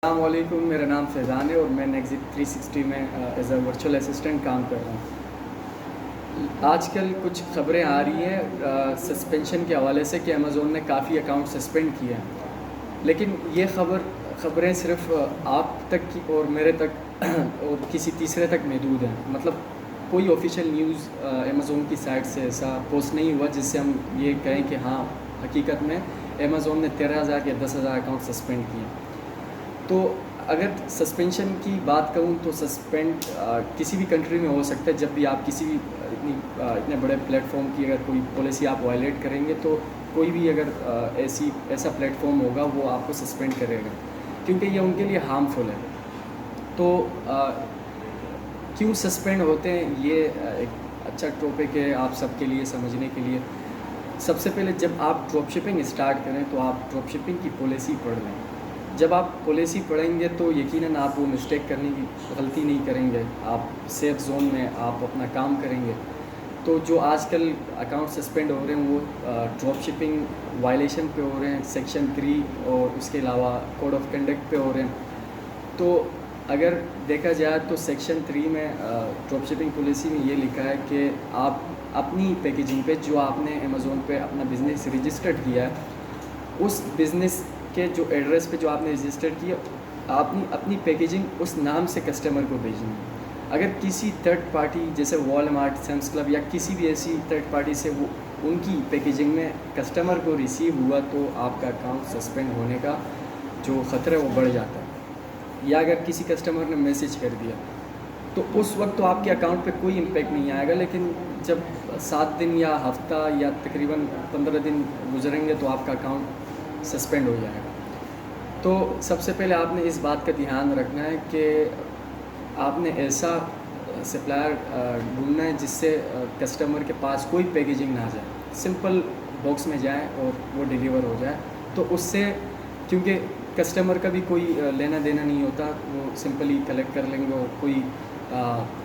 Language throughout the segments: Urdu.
السلام علیکم، میرا نام فیضان ہے اور میں نیگزٹ 360 میں ایز اے ورچوئل اسسٹنٹ کام کر رہا ہوں۔ آج کل کچھ خبریں آ رہی ہیں سسپینشن کے حوالے سے کہ امیزون نے کافی اکاؤنٹ سسپینڈ کیے ہیں، لیکن یہ خبریں صرف آپ تک کی اور میرے تک اور کسی تیسرے تک محدود ہیں۔ مطلب کوئی آفیشیل نیوز امیزون کی سائٹ سے ایسا پوسٹ نہیں ہوا جس سے ہم یہ کہیں کہ ہاں حقیقت میں امیزون نے 13,000 یا 10,000 اکاؤنٹ سسپینڈ کیے ہیں۔ تو اگر سسپینشن کی بات کروں تو سسپینڈ کسی بھی کنٹری میں ہو سکتا ہے۔ جب بھی آپ کسی بھی اتنے بڑے پلیٹ فارم کی اگر کوئی پالیسی آپ وائلیٹ کریں گے تو کوئی بھی اگر ایسا پلیٹ فارم ہوگا وہ آپ کو سسپینڈ کرے گا، کیونکہ یہ ان کے لیے ہارمفل ہے۔ تو کیوں سسپینڈ ہوتے ہیں، یہ ایک اچھا ٹاپک ہے آپ سب کے لیے سمجھنے کے لیے۔ سب سے پہلے جب آپ ڈراپ شپنگ اسٹارٹ کریں تو آپ ڈراپ شپنگ کی پالیسی پڑھ لیں۔ جب آپ پالیسی پڑھیں گے تو یقیناً آپ وہ مسٹیک کرنے کی غلطی نہیں کریں گے، آپ سیف زون میں آپ اپنا کام کریں گے۔ تو جو آج کل اکاؤنٹ سسپینڈ ہو رہے ہیں وہ ڈراپ شپنگ وائلیشن پہ ہو رہے ہیں، سیکشن 3 اور اس کے علاوہ کوڈ آف کنڈکٹ پہ ہو رہے ہیں۔ تو اگر دیکھا جائے تو سیکشن 3 میں ڈراپ شپنگ پالیسی میں یہ لکھا ہے کہ آپ اپنی پیکیجنگ پہ جو آپ نے امیزون پہ اپنا بزنس رجسٹرڈ کیا ہے، اس بزنس کے جو ایڈریس پہ جو آپ نے رجسٹر کیا، آپ نے اپنی پیکیجنگ اس نام سے کسٹمر کو بھیجنی ہے۔ اگر کسی تھرڈ پارٹی جیسے والمارٹ، سیمس کلب یا کسی بھی ایسی تھرڈ پارٹی سے وہ ان کی پیکیجنگ میں کسٹمر کو ریسیو ہوا تو آپ کا اکاؤنٹ سسپینڈ ہونے کا جو خطرہ ہے وہ بڑھ جاتا ہے۔ یا اگر کسی کسٹمر نے میسیج کر دیا تو اس وقت تو آپ کے اکاؤنٹ پہ کوئی امپیکٹ نہیں آئے گا، لیکن جب 7 دن یا ہفتہ یا تقریباً 15 دن گزریں گے تو آپ کا اکاؤنٹ سسپینڈ ہو جائے گا۔ تو سب سے پہلے آپ نے اس بات کا دھیان رکھنا ہے کہ آپ نے ایسا سپلائر ڈھونڈنا ہے جس سے کسٹمر کے پاس کوئی پیکیجنگ نہ جائے، سمپل باکس میں جائے اور وہ ڈیلیور ہو جائے۔ تو اس سے کیونکہ کسٹمر کا بھی کوئی لینا دینا نہیں ہوتا، وہ سمپلی کلیکٹ کر لیں گے اور کوئی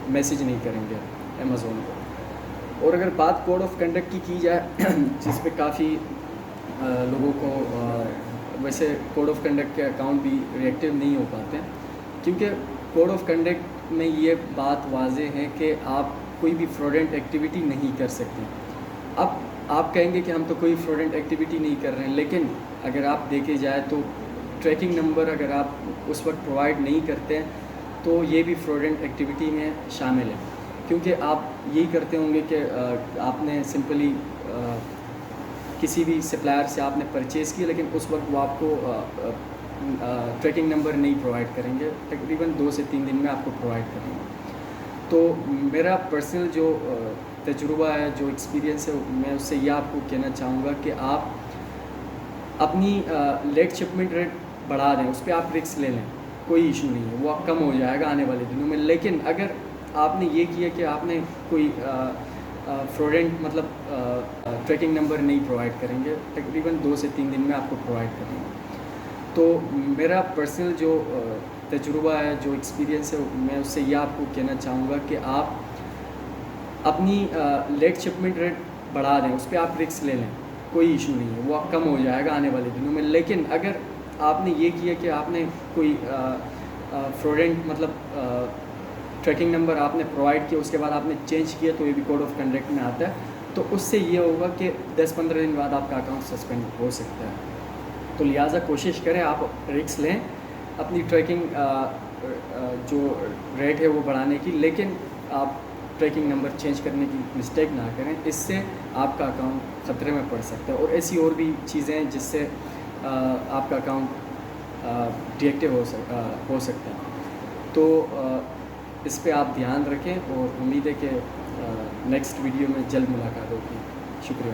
میسیج نہیں کریں گے امیزون کو۔ اور اگر بات کوڈ آف کنڈکٹ کی جائے جس پہ کافی لوگوں کو ویسے کوڈ آف کنڈکٹ کے اکاؤنٹ بھی ری ایکٹیو نہیں ہو پاتے ہیں، کیونکہ کوڈ آف کنڈکٹ میں یہ بات واضح ہے کہ آپ کوئی بھی فراڈنٹ ایکٹیویٹی نہیں کر سکتے۔ اب آپ کہیں گے کہ ہم تو کوئی فراڈنٹ ایکٹیویٹی نہیں کر رہے ہیں، لیکن اگر آپ دیکھے جائے تو ٹریکنگ نمبر اگر آپ اس وقت پرووائڈ نہیں کرتے ہیں تو یہ بھی فراڈنٹ ایکٹیویٹی میں شامل ہے، کیونکہ آپ یہی کرتے ہوں گے کہ آپ نے سمپلی کسی بھی سپلائر سے آپ نے پرچیز کی، لیکن اس وقت وہ آپ کو ٹریکنگ نمبر نہیں پرووائڈ کریں گے، تقریباً 2 سے 3 دن میں آپ کو پرووائڈ کریں گے۔ تو میرا پرسنل جو تجربہ ہے، جو ایکسپیرینس ہے، میں اس سے یہ آپ کو کہنا چاہوں گا کہ آپ اپنی لیٹ شپمنٹ ریٹ بڑھا دیں، اس پہ آپ رسک لے لیں، کوئی ایشو نہیں ہے، وہ کم ہو جائے گا آنے والے دنوں میں۔ لیکن اگر آپ نے یہ کیا کہ آپ نے کوئی فراڈنٹ مطلب ٹریکنگ نمبر نہیں پرووائڈ کریں گے، تقریباً 2 سے 3 دن میں آپ کو پرووائڈ کریں گے۔ تو میرا پرسنل جو تجربہ ہے، جو ایکسپیرینس ہے، میں اس سے یہ آپ کو کہنا چاہوں گا کہ آپ اپنی لیٹ شپمنٹ ریٹ بڑھا دیں، اس پہ آپ رسک لے لیں، کوئی ایشو نہیں ہے، وہ کم ہو جائے گا آنے والے دنوں میں۔ لیکن اگر آپ نے یہ کیا کہ آپ نے کوئی فراڈنٹ مطلب ٹریکنگ نمبر آپ نے پرووائڈ کیا، اس کے بعد آپ نے چینج کیا، تو یہ بھی کوڈ آف کنڈکٹ میں آتا ہے۔ تو اس سے یہ ہوگا کہ 10-15 دن بعد آپ کا اکاؤنٹ سسپینڈ ہو سکتا ہے۔ تو لہٰذا کوشش کریں آپ رسک لیں اپنی ٹریکنگ جو ریٹ ہے وہ بڑھانے کی، لیکن آپ ٹریکنگ نمبر چینج کرنے کی مسٹیک نہ کریں، اس سے آپ کا اکاؤنٹ خطرے میں پڑ سکتا ہے۔ اور ایسی اور بھی چیزیں ہیں جس سے آپ کا اکاؤنٹ ڈی ایکٹیو ہو سکتا ہے۔ تو اس پہ آپ دھیان رکھیں اور امید ہے کہ نیکسٹ ویڈیو میں جلد ملاقات ہوگی۔ شکریہ۔